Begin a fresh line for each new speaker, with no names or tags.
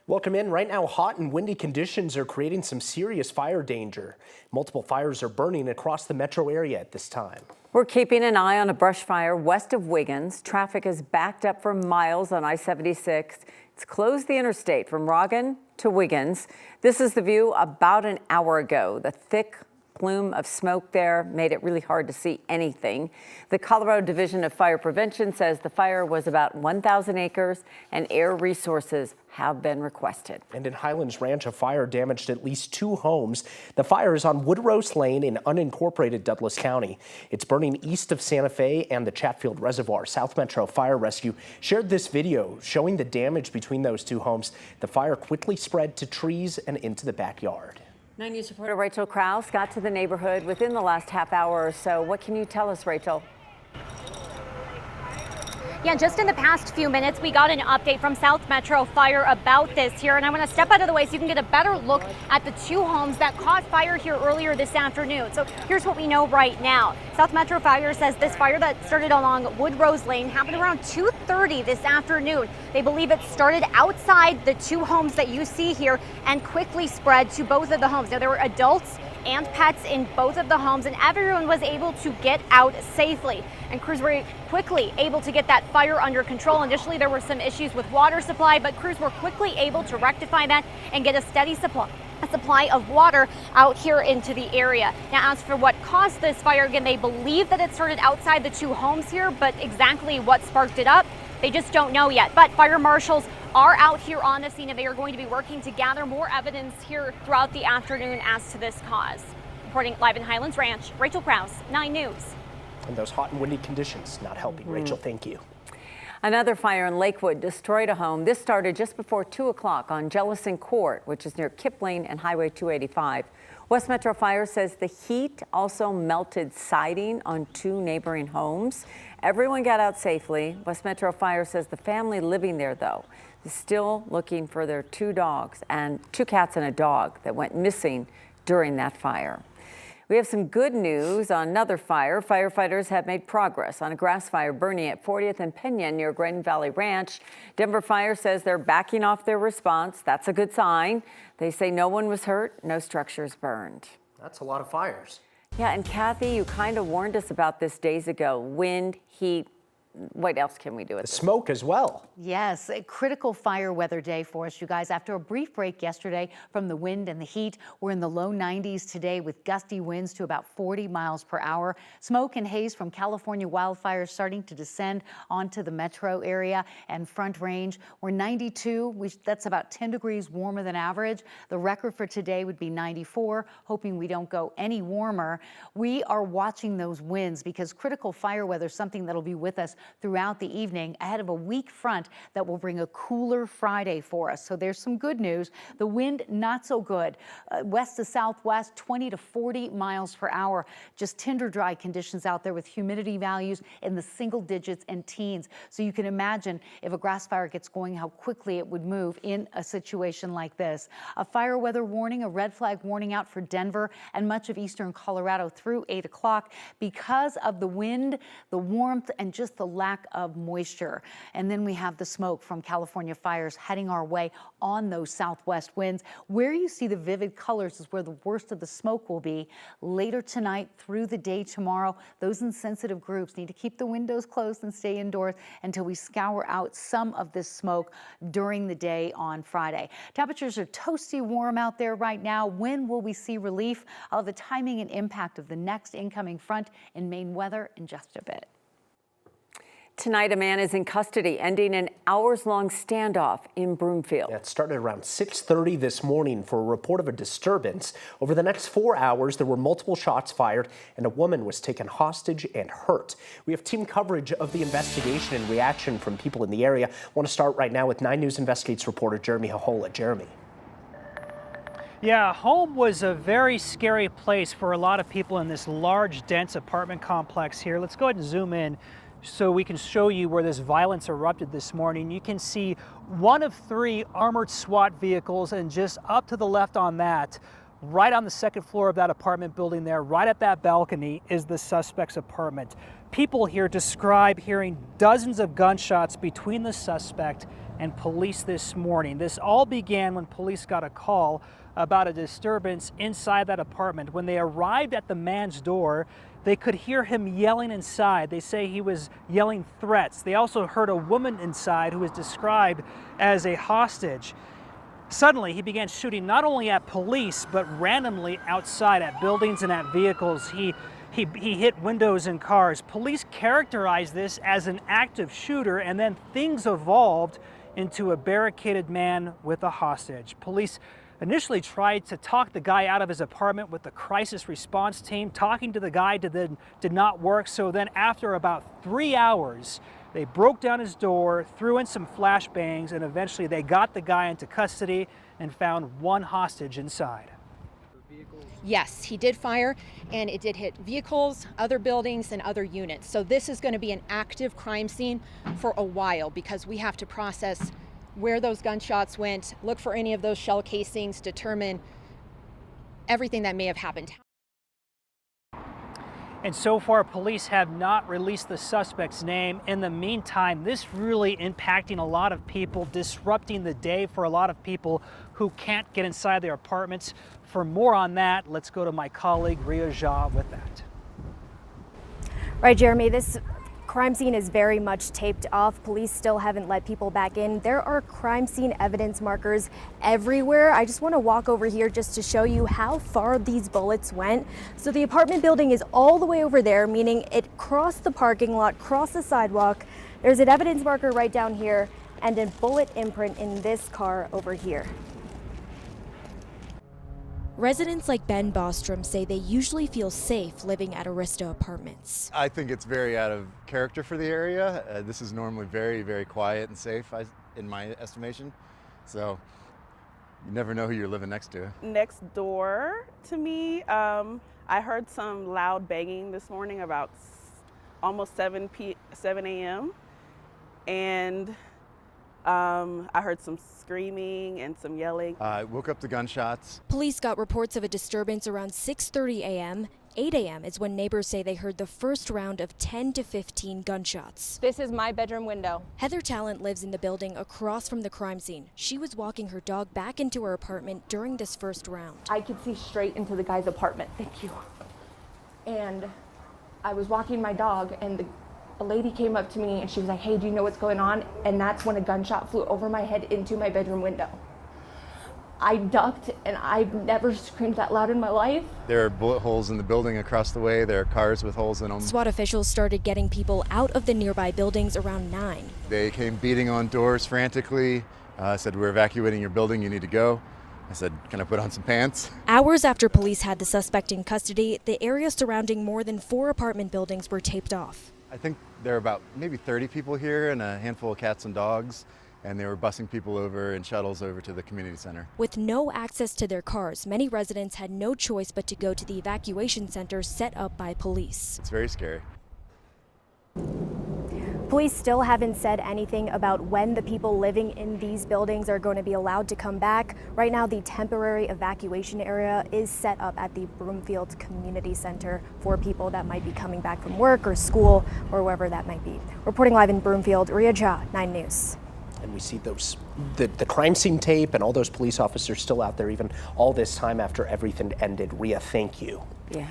Welcome in. Right now, hot and windy conditions are creating some serious fire danger. Multiple fires are burning across the metro area at this time.
We're keeping an eye on a brush fire west of Wiggins. Traffic is backed up for miles on I-76. It's closed the interstate from Roggen to Wiggins. This is the view about an hour ago. The thick plume of smoke there made it really hard to see anything. The Colorado Division of Fire Prevention says the fire was about 1,000 acres and air resources have been requested. And in Highlands Ranch, a fire damaged at least 2 homes. The fire is on Woodrose Lane in unincorporated Douglas County. It's burning east of Santa Fe and the Chatfield Reservoir. South Metro Fire Rescue shared this video showing the damage between those 2 homes. The fire quickly spread to trees and into the backyard. 9 News reporter Rachel Krause got to the neighborhood within the last half hour or so. What can you tell us, Rachel?
Yeah, just in the past few minutes, we got an update from South Metro Fire about this here, and I'm going to step out of the way so you can get a better look at the 2 homes that caught fire here earlier this afternoon. So here's what we know right now. South Metro Fire says this fire that started along Woodrose Lane happened around 2:30 this afternoon. They believe it started outside the 2 homes that you see here and quickly spread to both of the homes. Now, there were adults and pets in both of the homes, and everyone was able to get out safely. And crews were quickly able to get that fire under control. Initially, there were some issues with water supply, but crews were quickly able to rectify that and get a steady supply of water out here into the area. Now, as for what caused this fire, again, they believe that it started outside the 2 homes here, but exactly what sparked it up, they just don't know yet. But fire marshals are out here on the scene, and they are going to be working to gather more evidence here throughout the afternoon as to this cause. Reporting live in Highlands Ranch, Rachel Krause, 9 News.
And those hot and windy conditions not helping. Rachel, thank you.
Another fire in Lakewood destroyed a home. This started just before 2 o'clock on Jellison Court, which is near Kipling and Highway 285. West Metro Fire says the heat also melted siding on 2 neighboring homes. Everyone got out safely. West Metro Fire says the family living there, though, is still looking for their 2 dogs and 2 cats and a dog that went missing during that fire. We have some good news on another fire. Firefighters have made progress on a grass fire burning at 40th and Pinion near Green Valley Ranch. Denver Fire says they're backing off their response. That's a good sign. They say no one was hurt, no structures burned.
That's a lot of fires.
Yeah, and Kathy, you kind of warned us about this days ago. Wind, heat. What else can we do with
the smoke as well?
Yes, a critical fire weather day for us, you guys. After a brief break yesterday from the wind and the heat, we're in the low 90s today with gusty winds to about 40 miles per hour. Smoke and haze from California wildfires starting to descend onto the metro area and Front Range. We're 92. That's about 10 degrees warmer than average. The record for today would be 94, hoping we don't go any warmer. We are watching those winds because critical fire weather is something that'll be with us throughout the evening ahead of a weak front that will bring a cooler Friday for us. So there's some good news. The wind, not so good. West to southwest, 20 to 40 miles per hour. Just tinder dry conditions out there with humidity values in the single digits and teens. So you can imagine if a grass fire gets going, how quickly it would move in a situation like this. A fire weather warning, a red flag warning out for Denver and much of eastern Colorado through 8 o'clock because of the wind, the warmth, and just the lack of moisture. And then we have the smoke from California fires heading our way on those southwest winds. Where you see the vivid colors is where the worst of the smoke will be. Later tonight through the day tomorrow, those in sensitive groups need to keep the windows closed and stay indoors until we scour out some of this smoke during the day on Friday. Temperatures are toasty warm out there right now. When will we see relief? I'll have the timing and impact of the next incoming front in Maine weather in just a bit.
Tonight, a man is in custody, ending an hours-long standoff in Broomfield.
It started around 6:30 this morning for a report of a disturbance. Over the next 4 hours, there were multiple shots fired, and a woman was taken hostage and hurt. We have team coverage of the investigation and reaction from people in the area. I want to start right now with 9 News Investigates reporter Jeremy Hahola. Jeremy.
Yeah, home was a very scary place for a lot of people in this large, dense apartment complex here. Let's go ahead and zoom in so we can show you where this violence erupted this morning. You can see 1 of 3 armored SWAT vehicles, and just up to the left on that, right on the second floor of that apartment building there, right at that balcony, is the suspect's apartment. People here describe hearing dozens of gunshots between the suspect and police this morning. This all began when police got a call about a disturbance inside that apartment. When they arrived at the man's door, they could hear him yelling inside. They say he was yelling threats. They also heard a woman inside who was described as a hostage. Suddenly, he began shooting not only at police, but randomly outside at buildings and at vehicles. He hit windows and cars. Police characterized this as an active shooter, and then things evolved into a barricaded man with a hostage. Police initially tried to talk the guy out of his apartment with the crisis response team. Talking to the guy did not work, so then after about 3 hours, they broke down his door, threw in some flashbangs, and eventually they got the guy into custody and found one hostage inside.
Yes, he did fire, and it did hit vehicles, other buildings, and other units. So this is going to be an active crime scene for a while because we have to process where those gunshots went, look for any of those shell casings, determine everything that may have happened.
And so far, police have not released the suspect's name. In the meantime, this really impacting a lot of people, disrupting the day for a lot of people who can't get inside their apartments. For more on that, let's go to my colleague, Ria Jha, with that.
Right, Jeremy, this crime scene is very much taped off. Police still haven't let people back in. There are crime scene evidence markers everywhere. I just want to walk over here just to show you how far these bullets went. So the apartment building is all the way over there, meaning it crossed the parking lot, crossed the sidewalk. There's an evidence marker right down here and a bullet imprint in this car over here. Residents like Ben Bostrom say they usually feel safe living at Arista Apartments.
I think it's very out of character for the area. This is normally very, very quiet and safe, in my estimation. So you never know who you're living next to.
Next door to me, I heard some loud banging this morning about almost 7 a.m. And I heard some screaming and some yelling.
I woke up to gunshots.
Police got reports of a disturbance around 6:30 a.m. 8 a.m. is when neighbors say they heard the first round of 10 to 15 gunshots.
This is my bedroom window.
Heather Talent lives in the building across from the crime scene. She was walking her dog back into her apartment during this first round.
I could see straight into the guy's apartment. Thank you. And I was walking my dog, and a lady came up to me and she was like, "Hey, do you know what's going on?" And that's when a gunshot flew over my head into my bedroom window. I ducked, and I've never screamed that loud in my life.
There are bullet holes in the building across the way. There are cars with holes in them.
SWAT officials started getting people out of the nearby buildings around 9.
They came beating on doors frantically, said, "We're evacuating your building, you need to go." I said, "Can I put on some pants?"
Hours after police had the suspect in custody, the area surrounding more than 4 apartment buildings were taped off.
I think there are about maybe 30 people here and a handful of cats and dogs, and they were busing people over in shuttles over to the community center.
With no access to their cars, many residents had no choice but to go to the evacuation center set up by police.
It's very scary.
Police still haven't said anything about when the people living in these buildings are going to be allowed to come back. Right now, the temporary evacuation area is set up at the Broomfield Community Center for people that might be coming back from work or school or wherever that might be. Reporting live in Broomfield, Ria Jha, 9 News.
And we see the crime scene tape and all those police officers still out there even all this time after everything ended. Ria, thank you.
Yeah.